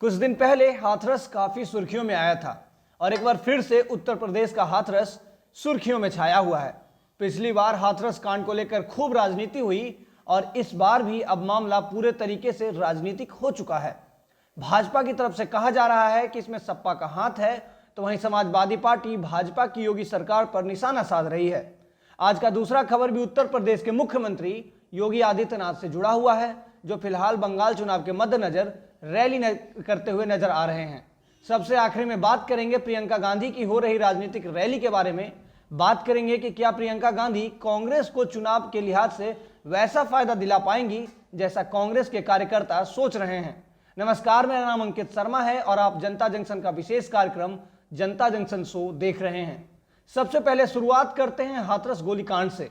कुछ दिन पहले हाथरस काफी सुर्खियों में आया था और एक बार फिर से उत्तर प्रदेश का हाथरस सुर्खियों में छाया हुआ है। पिछली बार हाथरस कांड को लेकर खूब राजनीति हुई और इस बार भी अब मामला पूरे तरीके से राजनीतिक हो चुका है। भाजपा की तरफ से कहा जा रहा है कि इसमें सपा का हाथ है, तो वहीं समाजवादी पार्टी भाजपा की योगी सरकार पर निशाना साध रही है। आज का दूसरा खबर भी उत्तर प्रदेश के मुख्यमंत्री योगी आदित्यनाथ से जुड़ा हुआ है, जो फिलहाल बंगाल चुनाव के मद्देनजर रैली करते हुए नजर आ रहे हैं। सबसे आखिर में बात करेंगे प्रियंका गांधी की हो रही राजनीतिक रैली के बारे में। बात करेंगे कि क्या प्रियंका गांधी कांग्रेस को चुनाव के लिहाज से वैसा फायदा दिला पाएंगी जैसा कांग्रेस के कार्यकर्ता सोच रहे हैं। नमस्कार, मेरा नाम अंकित शर्मा है और आप जनता जंक्शन का विशेष कार्यक्रम जनता जंक्शन शो देख रहे हैं। सबसे पहले शुरुआत करते हैं हाथरस गोलीकांड से।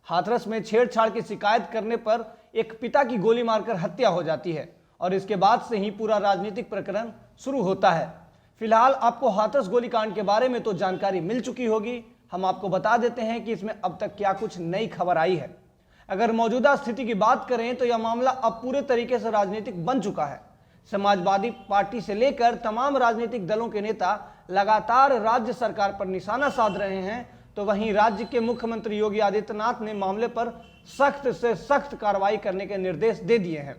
हाथरस में छेड़छाड़ की शिकायत करने पर एक पिता की गोली मारकर हत्या हो जाती है और इसके बाद से ही पूरा राजनीतिक प्रकरण शुरू होता है। फिलहाल आपको हाथरस गोलीकांड के बारे में तो जानकारी मिल चुकी होगी। हम आपको बता देते हैं कि इसमें अब तक क्या कुछ नई खबर आई है। अगर मौजूदा स्थिति की बात करें तो यह मामला अब पूरे तरीके से राजनीतिक बन चुका है। समाजवादी पार्टी से लेकर तमाम राजनीतिक दलों के नेता लगातार राज्य सरकार पर निशाना साध रहे हैं, तो वहीं राज्य के मुख्यमंत्री योगी आदित्यनाथ ने मामले पर सख्त से सख्त कार्रवाई करने के निर्देश दे दिए हैं।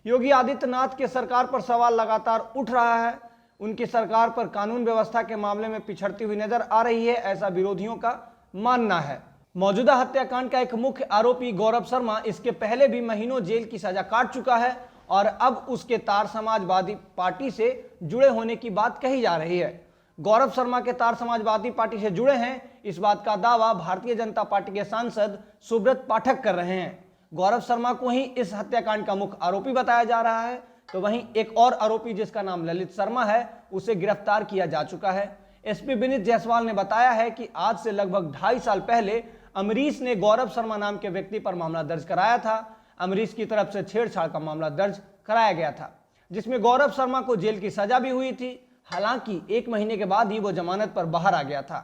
योगी आदित्यनाथ के सरकार पर सवाल लगातार उठ रहा है। उनकी सरकार पर कानून व्यवस्था के मामले में पिछड़ती हुई नजर आ रही है, ऐसा विरोधियों का मानना है। मौजूदा हत्याकांड का एक मुख्य आरोपी गौरव शर्मा इसके पहले भी महीनों जेल की सजा काट चुका है और अब उसके तार समाजवादी पार्टी से जुड़े होने की बात कही जा रही है। गौरव शर्मा के तार समाजवादी पार्टी से जुड़े हैं, इस बात का दावा भारतीय जनता पार्टी के सांसद सुब्रत पाठक कर रहे हैं। गौरव शर्मा को ही इस हत्याकांड का मुख्य आरोपी बताया जा रहा है, तो वहीं एक और आरोपी जिसका नाम ललित शर्मा है, उसे गिरफ्तार किया जा चुका है। एसपी विनीत जायसवाल ने बताया है कि आज से लगभग 2.5 साल पहले अमरीश ने गौरव शर्मा नाम के व्यक्ति पर मामला दर्ज कराया था। अमरीश की तरफ से छेड़छाड़ का मामला दर्ज कराया गया था, जिसमें गौरव शर्मा को जेल की सजा भी हुई थी। हालांकि 1 महीने के बाद ही वो जमानत पर बाहर आ गया था।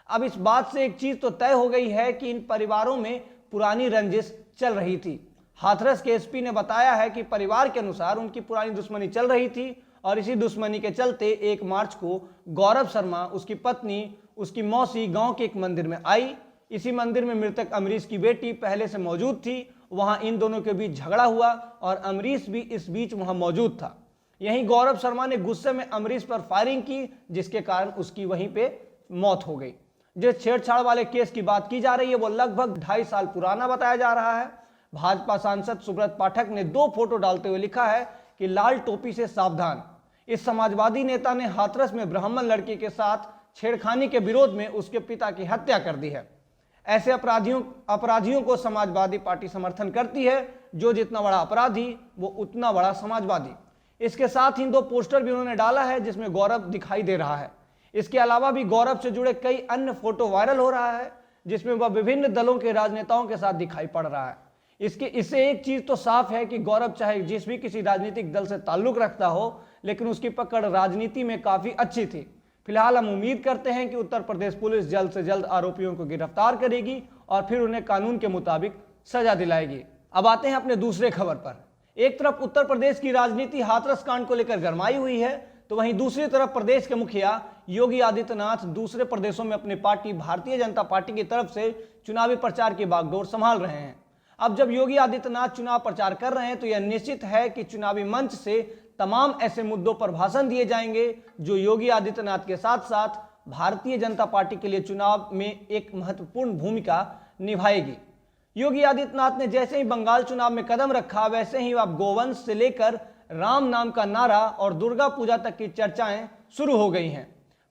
अब इस बात से एक चीज तो तय हो गई है कि इन परिवारों में पुरानी रंजिश चल रही थी। हाथरस के एसपी ने बताया है कि परिवार के अनुसार उनकी पुरानी दुश्मनी चल रही थी और इसी दुश्मनी के चलते 1 मार्च को गौरव शर्मा, उसकी पत्नी, उसकी मौसी गांव के एक मंदिर में आई। इसी मंदिर में मृतक अमरीश की बेटी पहले से मौजूद थी। वहां इन दोनों के बीच झगड़ा हुआ और अमरीश भी इस बीच वहां मौजूद था। यहीं गौरव शर्मा ने गुस्से में अमरीश पर फायरिंग की, जिसके कारण उसकी वहीं पे मौत हो गई। जिस छेड़छाड़ वाले केस की बात की जा रही है वो लगभग 2.5 साल पुराना बताया जा रहा है। भाजपा सांसद सुब्रत पाठक ने 2 फोटो डालते हुए लिखा है कि लाल टोपी से सावधान। इस समाजवादी नेता ने हाथरस में ब्राह्मण लड़की के साथ छेड़खानी के विरोध में उसके पिता की हत्या कर दी है। ऐसे अपराधियों को समाजवादी पार्टी समर्थन करती है। जो जितना बड़ा अपराधी वो उतना बड़ा समाजवादी। इसके साथ ही 2 पोस्टर भी उन्होंने डाला है जिसमें गौरव दिखाई दे रहा है। इसके अलावा भी गौरव से जुड़े कई अन्य फोटो वायरल हो रहा है, जिसमें वह विभिन्न दलों के राजनेताओं के साथ दिखाई पड़ रहा है। इससे एक चीज तो साफ है कि गौरव चाहे जिस भी किसी राजनीतिक दल से ताल्लुक रखता हो, लेकिन उसकी पकड़ राजनीति में काफी अच्छी थी। फिलहाल हम उम्मीद करते हैं कि उत्तर प्रदेश पुलिस जल्द से जल्द आरोपियों को गिरफ्तार करेगी और फिर उन्हें कानून के मुताबिक सजा दिलाएगी। अब आते हैं अपने दूसरे खबर पर। एक तरफ उत्तर प्रदेश की राजनीति हाथरस कांड को लेकर गरमाई हुई है, तो वहीं दूसरी तरफ प्रदेश के मुखिया योगी आदित्यनाथ दूसरे प्रदेशों में अपनी पार्टी भारतीय जनता पार्टी की तरफ से चुनावी प्रचार की बागडोर संभाल रहे हैं। अब जब योगी आदित्यनाथ चुनाव प्रचार कर रहे हैं तो यह निश्चित है कि चुनावी मंच से तमाम ऐसे मुद्दों पर भाषण दिए जाएंगे जो योगी आदित्यनाथ के साथ साथ भारतीय जनता पार्टी के लिए चुनाव में एक महत्वपूर्ण भूमिका निभाएगी। योगी आदित्यनाथ ने जैसे ही बंगाल चुनाव में कदम रखा, वैसे ही अब गोवंश से लेकर राम नाम का नारा और दुर्गा पूजा तक की चर्चाएं शुरू हो गई हैं।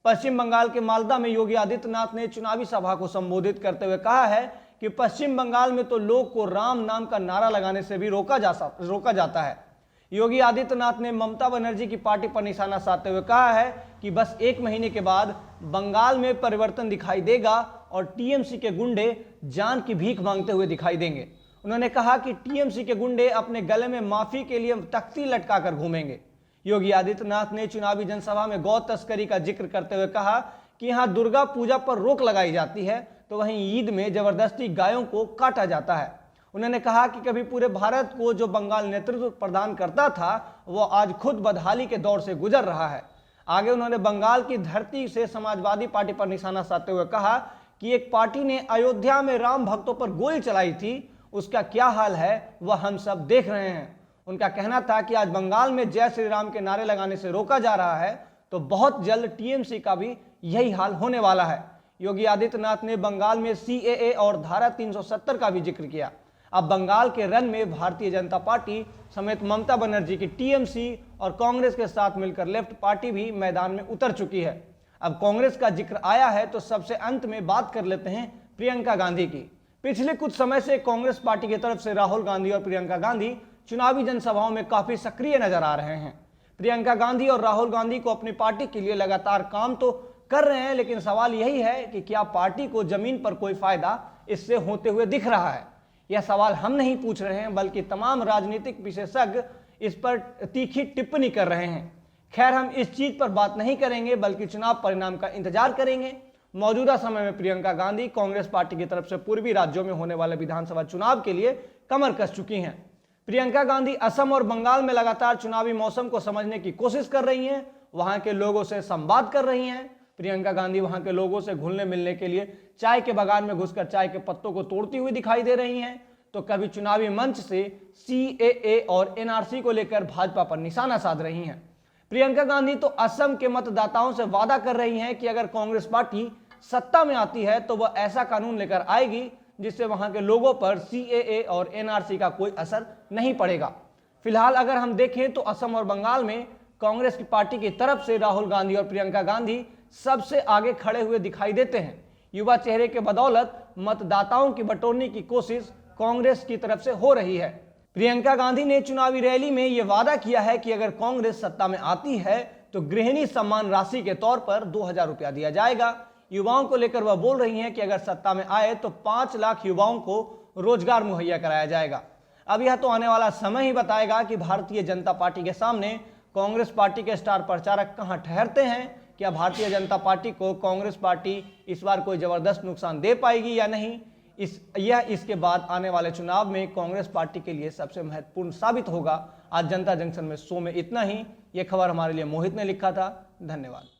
पश्चिम बंगाल के मालदा में योगी आदित्यनाथ ने चुनावी सभा को संबोधित करते हुए कहा है कि पश्चिम बंगाल में तो लोग को राम नाम का नारा लगाने से भी रोका जाता है। योगी आदित्यनाथ ने ममता बनर्जी की पार्टी पर निशाना साधते हुए कहा है कि बस 1 महीने के बाद बंगाल में परिवर्तन दिखाई देगा और टीएमसी के गुंडे जान की भीख मांगते हुए दिखाई देंगे। उन्होंने कहा कि टीएमसी के गुंडे अपने गले में माफी के लिए तख्ती लटकाकर घूमेंगे। योगी आदित्यनाथ ने चुनावी जनसभा में गौ तस्करी का जिक्र करते हुए कहा कि यहाँ दुर्गा पूजा पर रोक लगाई जाती है, तो वहीं ईद में जबरदस्ती गायों को काटा जाता है। उन्होंने कहा कि कभी पूरे भारत को जो बंगाल नेतृत्व प्रदान करता था वो आज खुद बदहाली के दौर से गुजर रहा है। आगे उन्होंने बंगाल की धरती से समाजवादी पार्टी पर निशाना साधते हुए कहा कि एक पार्टी ने अयोध्या में राम भक्तों पर गोली चलाई थी, उसका क्या हाल है वह हम सब देख रहे हैं। उनका कहना था कि आज बंगाल में जय श्री राम के नारे लगाने से रोका जा रहा है तो बहुत जल्द टीएमसी का भी यही हाल होने वाला है। योगी आदित्यनाथ ने बंगाल में सीएए और धारा 370 का भी जिक्र किया। अब बंगाल के रन में भारतीय जनता पार्टी समेत ममता बनर्जी की टीएमसी और कांग्रेस के साथ मिलकर लेफ्ट पार्टी भी मैदान में उतर चुकी है। अब कांग्रेस का जिक्र आया है तो सबसे अंत में बात कर लेते हैं प्रियंका गांधी की। पिछले कुछ समय से कांग्रेस पार्टी की तरफ से राहुल गांधी और प्रियंका गांधी चुनावी जनसभाओं में काफी सक्रिय नजर आ रहे हैं। प्रियंका गांधी और राहुल गांधी को अपनी पार्टी के लिए लगातार काम तो कर रहे हैं, लेकिन सवाल यही है कि क्या पार्टी को जमीन पर कोई फायदा इससे होते हुए दिख रहा है। यह सवाल हम नहीं पूछ रहे हैं, बल्कि तमाम राजनीतिक विशेषज्ञ इस पर तीखी टिप्पणी कर रहे हैं। खैर, हम इस चीज पर बात नहीं करेंगे, बल्कि चुनाव परिणाम का इंतजार करेंगे। मौजूदा समय में प्रियंका गांधी कांग्रेस पार्टी की तरफ से पूर्वी राज्यों में होने वाले विधानसभा चुनाव के लिए कमर कस चुकी हैं। प्रियंका गांधी असम और बंगाल में लगातार चुनावी मौसम को समझने की कोशिश कर रही हैं, वहां के लोगों से संवाद कर रही हैं। प्रियंका गांधी वहां के लोगों से घुलने मिलने के लिए चाय के बागान में घुसकर चाय के पत्तों को तोड़ती हुई दिखाई दे रही हैं, तो कभी चुनावी मंच से सीएए और एनआरसी को लेकर भाजपा पर निशाना साध रही हैं। प्रियंका गांधी तो असम के मतदाताओं से वादा कर रही हैं कि अगर कांग्रेस पार्टी सत्ता में आती है तो वह ऐसा कानून लेकर आएगी जिससे वहां के लोगों पर सीएए और एनआरसी का कोई असर नहीं पड़ेगा। फिलहाल अगर हम देखें तो असम और बंगाल में कांग्रेस की पार्टी की तरफ से राहुल गांधी और प्रियंका गांधी सबसे आगे खड़े हुए दिखाई देते हैं। युवा चेहरे के बदौलत मतदाताओं की बटोरने की कोशिश कांग्रेस की तरफ से हो रही है। प्रियंका गांधी ने चुनावी रैली में यह वादा किया है कि अगर कांग्रेस सत्ता में आती है तो गृहिणी सम्मान राशि के तौर पर 2000 रुपया दिया जाएगा। युवाओं को लेकर वह बोल रही हैं कि अगर सत्ता में आए तो 5 लाख युवाओं को रोजगार मुहैया कराया जाएगा। अब यह तो आने वाला समय ही बताएगा कि भारतीय जनता पार्टी के सामने कांग्रेस पार्टी के स्टार प्रचारक कहां ठहरते हैं। क्या भारतीय जनता पार्टी को कांग्रेस पार्टी इस बार कोई जबरदस्त नुकसान दे पाएगी या नहीं, इसके बाद आने वाले चुनाव में कांग्रेस पार्टी के लिए सबसे महत्वपूर्ण साबित होगा। आज जनता जंक्शन में शो में इतना ही। यह खबर हमारे लिए मोहित ने लिखा था। धन्यवाद।